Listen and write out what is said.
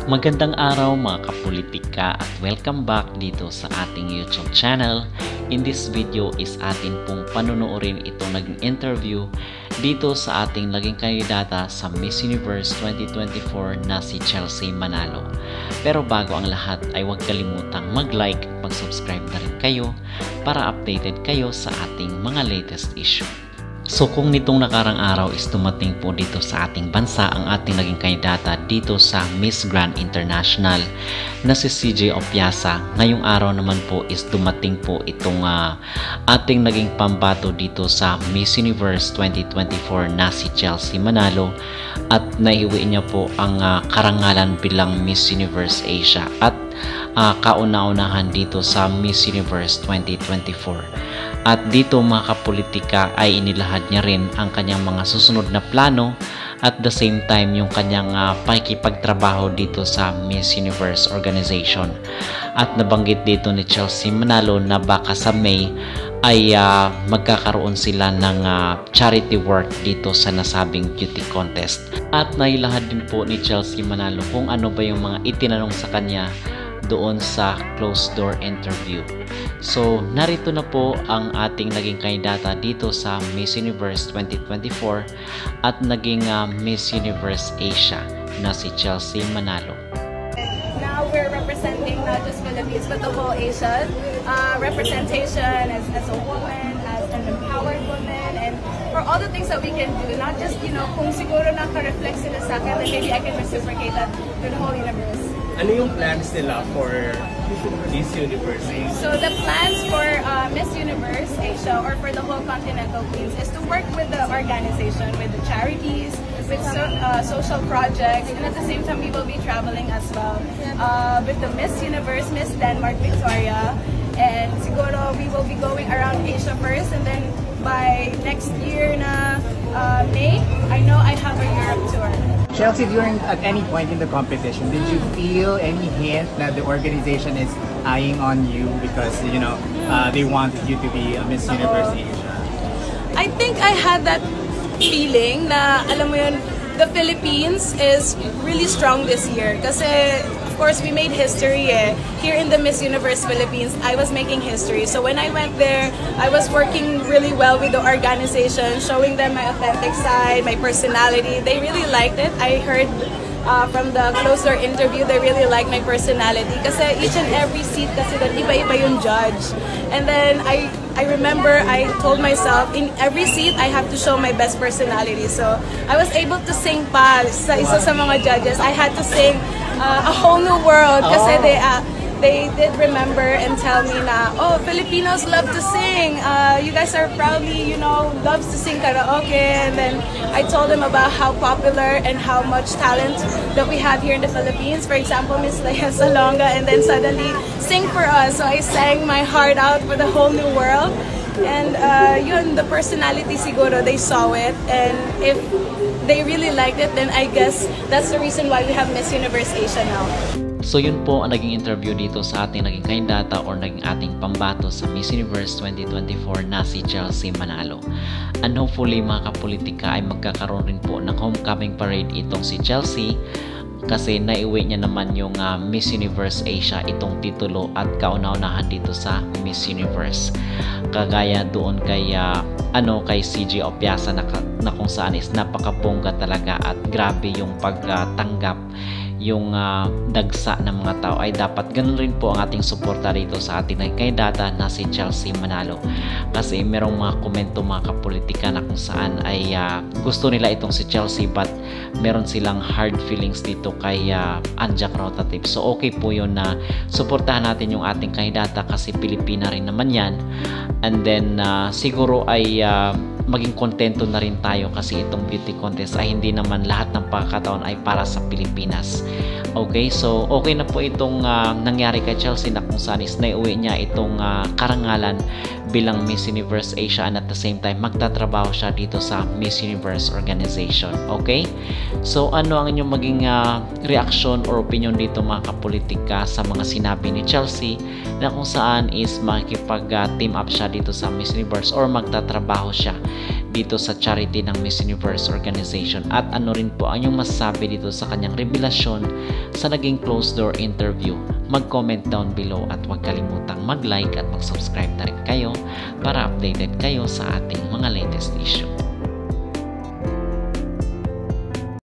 Magandang araw mga kapolitika at welcome back dito sa ating YouTube channel. In this video is atin pong panunuorin itong naging interview dito sa ating naging kandidata sa Miss Universe 2024 na si Chelsea Manalo. Pero bago ang lahat ay huwag kalimutang mag-like at mag-subscribe na rin kayo para updated kayo sa ating mga latest issue. So kung nitong nakarang araw is dumating po dito sa ating bansa ang ating naging kandidata dito sa Miss Grand International na si CJ Opiasa, ngayong araw naman po is dumating po itong ating naging pambato dito sa Miss Universe 2024 na si Chelsea Manalo at naiuwi niya po ang karangalan bilang Miss Universe Asia at kauna-unahan dito sa Miss Universe 2024. At dito mga kapolitika ay inilahad niya rin ang kanyang mga susunod na plano at the same time yung kanyang pakikipagtrabaho dito sa Miss Universe organization. At nabanggit dito ni Chelsea Manalo na baka sa May ay magkakaroon sila ng charity work dito sa nasabing beauty contest. At nailahad din po ni Chelsea Manalo kung ano ba yung mga itinanong sa kanya doon sa closed door interview. So, narito na po ang ating naging kandidata dito sa Miss Universe 2024 at naging Miss Universe Asia na si Chelsea Manalo. Now we're representing not just Philippines but the whole Asia. Representation as a woman, as an empowered woman, and for all the things that we can do. Not just, kung siguro naka-reflect sila sa akin, then maybe I can reciprocate that to the whole universe. Ano yung plans nila for Miss Universe Asia? So the plans for Miss Universe Asia or for the whole Continental Queens is to work with the organization, with the charities, with social projects, and at the same time we will be traveling as well with the Miss Universe, Miss Denmark Victoria, and siguro we will be going around Asia first, and then by next year na May, I know I have a Europe tour. Chelsea, during at any point in the competition, did you feel any hint that the organization is eyeing on you because they wanted you to be a Miss Universe Asia? I think I had that feeling na alam mo yun, the Philippines is really strong this year kasi of course we made history here in the Miss Universe Philippines. I was making history, so when I went there I was working really well with the organization, showing them my authentic side, my personality. They really liked it. I heard from the closer interview, they really like my personality kasi each and every seat kasi doon iba-iba yung judge. And then I remember I told myself in every seat I have to show my best personality. So I was able to sing pa sa isa sa mga judges. I had to sing A Whole New World kasi they did remember and tell me na, oh, Filipinos love to sing. You guys are probably, loves to sing karaoke. And then I told them about how popular and how much talent that we have here in the Philippines. For example, Miss Lea Salonga, and then suddenly sing for us. So I sang my heart out for the whole new world. And the personality siguro, they saw it. And if they really liked it, then I guess that's the reason why we have Miss Universe Asia now. So yun po ang naging interview dito sa ating naging kandidata or naging ating pambato sa Miss Universe 2024 na si Chelsea Manalo. And hopefully mga kapolitika ay magkakaroon rin po ng homecoming parade itong si Chelsea kasi naiuwi niya naman yung Miss Universe Asia itong titulo at kauna-unahan dito sa Miss Universe. Kagaya doon kay CJ Opiasa na kung saan is napakabongga talaga at grabe yung pagtanggap yung dagsa ng mga tao ay dapat ganun rin po ang ating suporta rito sa ating kandidata na si Chelsea Manalo kasi merong mga komento mga kapolitika na kung saan ay gusto nila itong si Chelsea but meron silang hard feelings dito kay Anjak Rotative. So okay po yun na suportahan natin yung ating kandidata kasi Pilipina rin naman yan, and then siguro ay maging kontento na rin tayo kasi itong beauty contest ay hindi naman lahat ng pagkakataon ay para sa Pilipinas. Okay, so okay na po itong nangyari kay Chelsea na kung saan is naiuwi niya itong karangalan bilang Miss Universe Asia and at the same time magtatrabaho siya dito sa Miss Universe organization. Okay, so ano ang inyong maging reaction or opinion dito mga kapolitika sa mga sinabi ni Chelsea na kung saan is makikipag team up siya dito sa Miss Universe or magtatrabaho siya dito sa charity ng Miss Universe organization, at ano rin po ang inyong masasabi dito sa kanyang revelasyon sa naging closed door interview. Mag-comment down below at huwag kalimutang mag-like at mag-subscribe na rin kayo para updated kayo sa ating mga latest issue.